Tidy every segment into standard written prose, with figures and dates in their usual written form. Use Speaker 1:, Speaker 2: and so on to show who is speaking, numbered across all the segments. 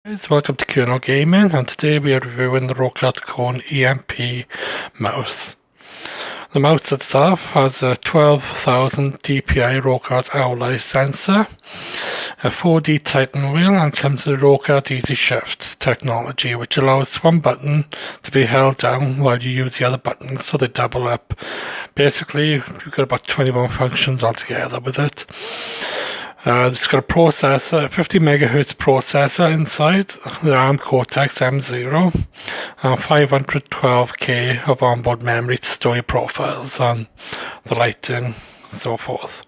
Speaker 1: Guys, welcome to Kernel Gaming, and today we are reviewing the Roccat Kone EMP mouse. The mouse itself has a 12,000 dpi Roccat Owl sensor, a 4D Titan wheel, and comes with Roccat Easy Shift technology, which allows one button to be held down while you use the other buttons so they double up. Basically, you've got about 21 functions altogether with it. It's got a processor, a 50 MHz processor inside, the ARM Cortex M0, and 512K of onboard memory to store your profiles and the lighting, so forth.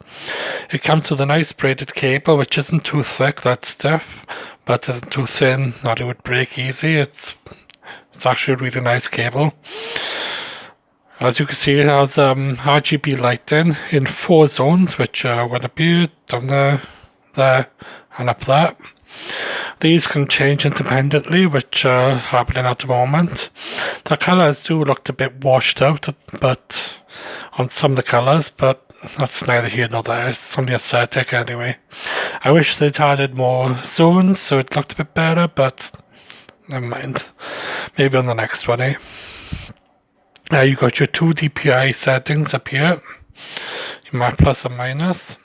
Speaker 1: It comes with a nice braided cable, which isn't too thick, that's stiff, but isn't too thin that it would break easy. It's actually a really nice cable. As you can see, it has RGB lighting in 4 zones, which will appear down there, and up there. These can change independently, which are happening at the moment. The colours do look a bit washed out, but on some of the colours, but that's neither here nor there. It's only aesthetic anyway. I wish they'd added more zones so it looked a bit better, but never mind. Maybe on the next one, eh? You got your 2 DPI settings up here, your plus and minus,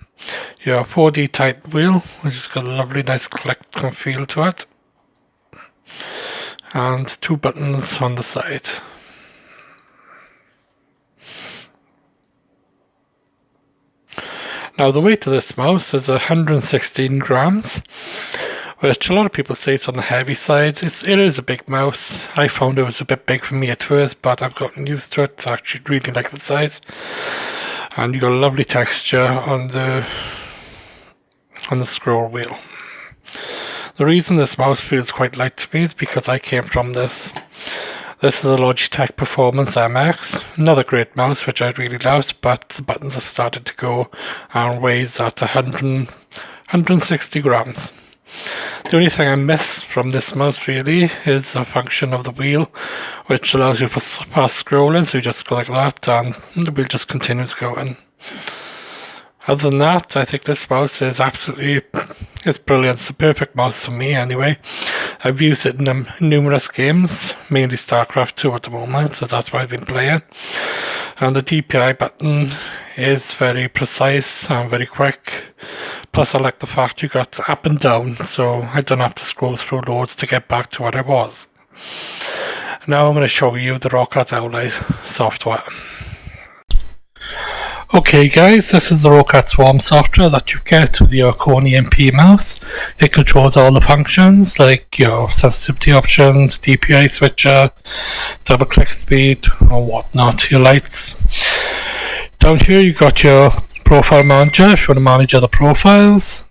Speaker 1: your 4D Titan wheel, which has got a lovely nice click and feel to it, and 2 buttons on the side. Now the weight of this mouse is 116 grams. Which a lot of people say it's on the heavy side. It is a big mouse. I found it was a bit big for me at first, but I've gotten used to it. I actually really like the size. And you got a lovely texture on the scroll wheel. The reason this mouse feels quite light to me is because I came from this. This is a Logitech Performance MX, another great mouse which I really loved, but the buttons have started to go and weighs at 160 grams. The only thing I miss from this mouse really is a function of the wheel, which allows you for fast scrolling, so you just go like that and the wheel just continues going. Other than that, I think this mouse is it's brilliant. It's a perfect mouse for me anyway. I've used it in numerous games, mainly StarCraft 2 at the moment, so that's what I've been playing. And the DPI button is very precise and very quick. Plus I like the fact you got up and down, so I don't have to scroll through loads to get back to where I was. Now I'm going to show you the Roccat Owl software. Okay guys, this is the Roccat Swarm software that you get with your Kone EMP mouse. It controls all the functions like your sensitivity options, DPI switcher, double click speed or whatnot, your lights. Down here you got your profile manager if you want to manage other profiles,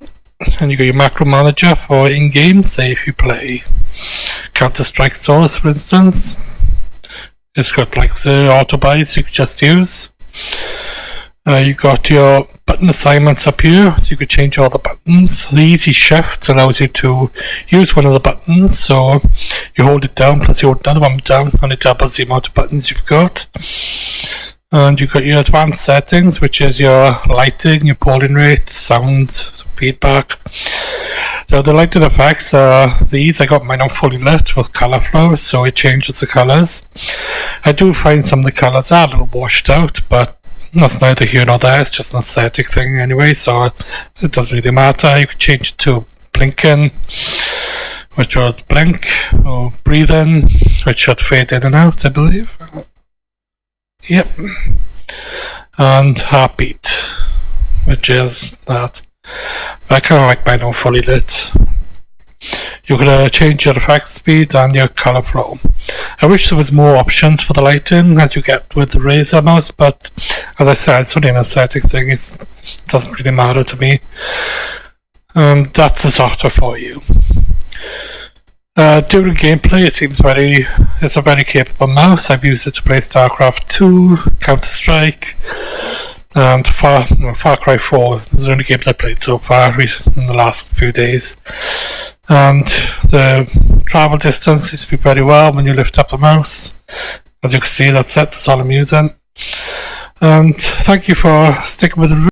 Speaker 1: and you got your macro manager for in-game, say if you play Counter-Strike Source for instance. It's got like the auto buys you could just use. You got your button assignments up here, so you could change all the buttons. The easy shift allows you to use one of the buttons, so you hold it down plus you hold another one down and it doubles the amount of buttons you've got. And you've got your advanced settings, which is your lighting, your polling rate, sound, feedback. Now the lighting effects are these. I got mine on fully lit with colour flow, so it changes the colours. I do find some of the colours are a little washed out, but that's neither here nor there. It's just an aesthetic thing anyway, so it doesn't really matter. You can change it to blinking, which would blink, or breathing, which should fade in and out, I believe. Yep. And heartbeat, which is that. I kind of like mine on fully lit. You can change your effect speed and your color flow. I wish there was more options for the lighting as you get with the Razer mouse, but as I said, it's only an aesthetic thing. It doesn't really matter to me. And that's the software for you. During gameplay, it seems it's a very capable mouse. I've used it to play StarCraft 2, Counter-Strike, and Far Cry 4. Those are the only games I played so far in the last few days. And the travel distance seems to be very well when you lift up the mouse. As you can see, that's it. That's all I'm using. And thank you for sticking with the review.